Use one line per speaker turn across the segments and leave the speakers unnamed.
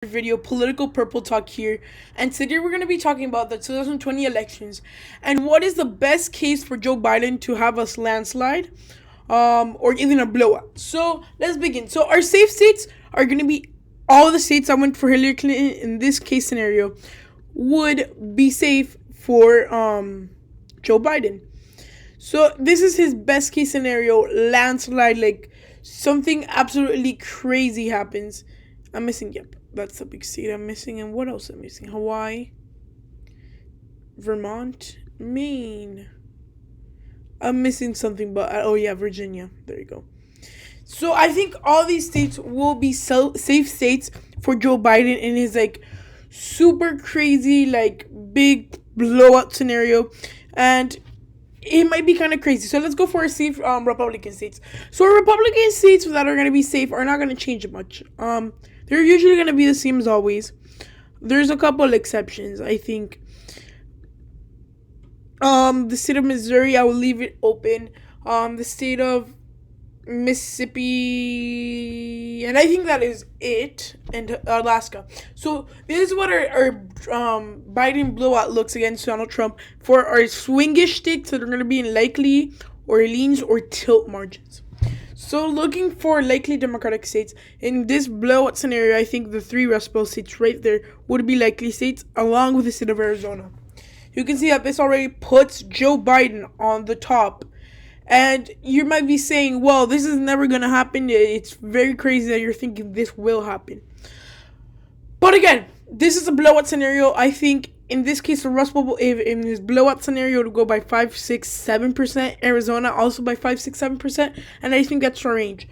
Video political purple talk here, and today we're going to be talking about the 2020 elections and what is the best case for Joe Biden to have us landslide or even a blowout. So let's begin. So our safe states are going to be all the states that went for Hillary Clinton in this case scenario would be safe for Joe Biden. So this is his best case scenario, landslide, like something absolutely crazy happens. I'm missing, yep, that's a big state I'm missing. And what else am I missing? Hawaii, Vermont, Maine. I'm missing something, but oh yeah, Virginia. There you go. So I think all these states will be safe states for Joe Biden in his like super crazy, like big blowout scenario. And it might be kind of crazy. So let's go for our safe Republican states. So our Republican states that are going to be safe are not going to change much. They're usually going to be the same as always. There's a couple exceptions, I think. The state of Missouri, I will leave it open. The state of Mississippi, and I think that is it, and Alaska. So this is what our Biden blowout looks against Donald Trump for our swingish states that are going to be in likely or leans or tilt margins. So looking for likely Democratic states in this blowout scenario, I think the three Rust Belt states right there would be likely states, along with the state of Arizona. You can see that this already puts Joe Biden on the top. And you might be saying, well, this is never going to happen. It's very crazy that you're thinking this will happen. But again, this is a blowout scenario. I think in this case, the Rust Belt, in his blowout scenario, to go by 5, 6, 7%. Arizona also by 5, 6, 7%. And I think that's our range.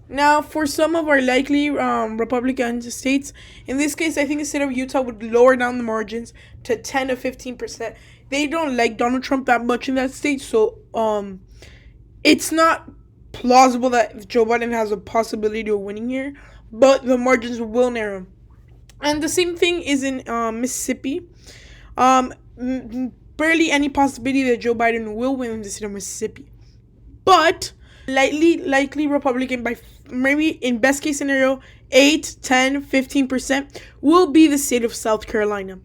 Now, for some of our likely Republican states, in this case, I think the state of Utah would lower down the margins to 10 to 15%. They don't like Donald Trump that much in that state, so it's not plausible that Joe Biden has a possibility of winning here, but the margins will narrow. And the same thing is in Mississippi. Barely any possibility that Joe Biden will win in the state of Mississippi. But likely Republican by maybe in best case scenario 8, 10, 15% will be the state of South Carolina.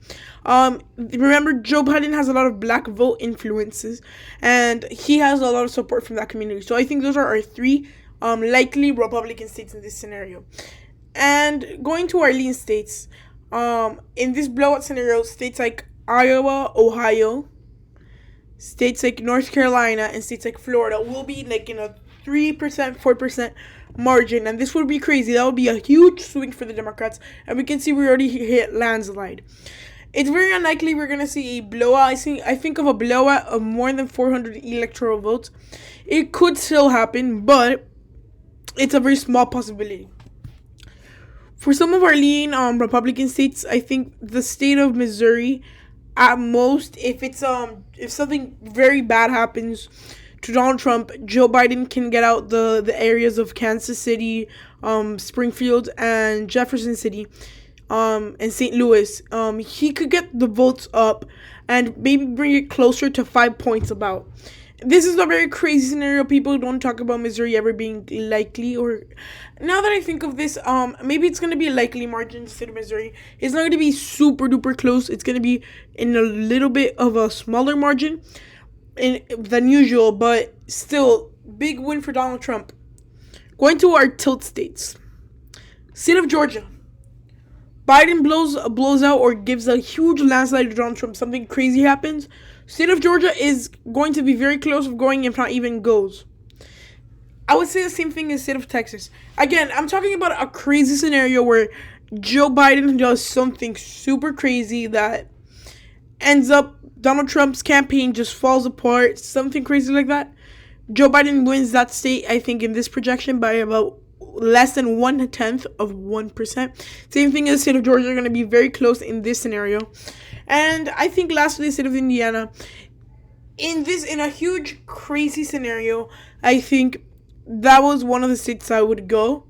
Remember, Joe Biden has a lot of black vote influences, and he has a lot of support from that community. So I think those are our three likely Republican states in this scenario. And going to our lean states, in this blowout scenario, states like Iowa, Ohio, states like North Carolina, and states like Florida will be like in a 3%, 4% margin, and this would be crazy. That would be a huge swing for the Democrats, and we can see we already hit landslide. It's very unlikely we're going to see a blowout. I think of a blowout of more than 400 electoral votes. It could still happen, but it's a very small possibility. For some of our lean Republican states, I think the state of Missouri, at most, if something very bad happens to Donald Trump, Joe Biden can get out the areas of Kansas City, Springfield, and Jefferson City, and St. Louis. He could get the votes up and maybe bring it closer to 5 points about. This is a very crazy scenario. People don't talk about Missouri ever being likely, or now that I think of this, maybe it's going to be a likely margin instead of Missouri. It's not going to be super duper close. It's going to be in a little bit of a smaller margin than usual, but still big win for Donald Trump. Going to our tilt states. State of Georgia. Biden blows out or gives a huge landslide to Donald Trump. Something crazy happens. State of Georgia is going to be very close of going, if not even goes. I would say the same thing as state of Texas. Again, I'm talking about a crazy scenario where Joe Biden does something super crazy that ends up Donald Trump's campaign just falls apart, something crazy like that. Joe Biden wins that state, I think, in this projection by about less than 1/10 of 1%. Same thing as the state of Georgia are going to be very close in this scenario. And I think lastly, the state of Indiana. In a huge crazy scenario, I think that was one of the states I would go.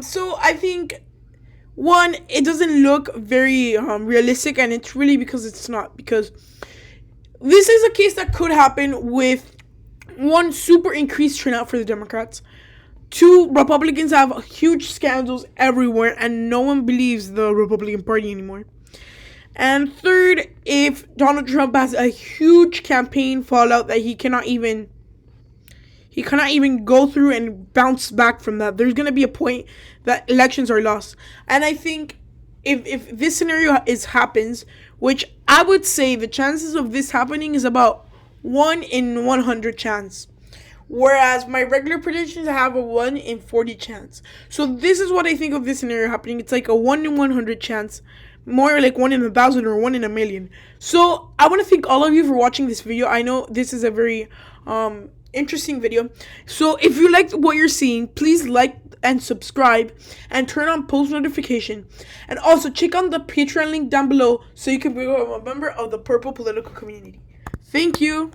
So I think one, it doesn't look very realistic, and it's really because it's not, because this is a case that could happen with one super increased turnout for the Democrats. Two, Republicans have huge scandals everywhere and no one believes the Republican Party anymore. And third, if Donald Trump has a huge campaign fallout that he cannot even go through and bounce back from that, there's going to be a point that elections are lost. And I think if this scenario happens, which I would say the chances of this happening is about 1 in 100 chance. Whereas my regular predictions have a 1 in 40 chance. So this is what I think of this scenario happening. It's like a 1 in 100 chance. More like 1 in 1,000 or 1 in a million. So I want to thank all of you for watching this video. I know this is a very interesting video. So if you liked what you're seeing, please like and subscribe and turn on post notification. And also check on the Patreon link down below so you can become a member of the Purple Political Community. Thank you.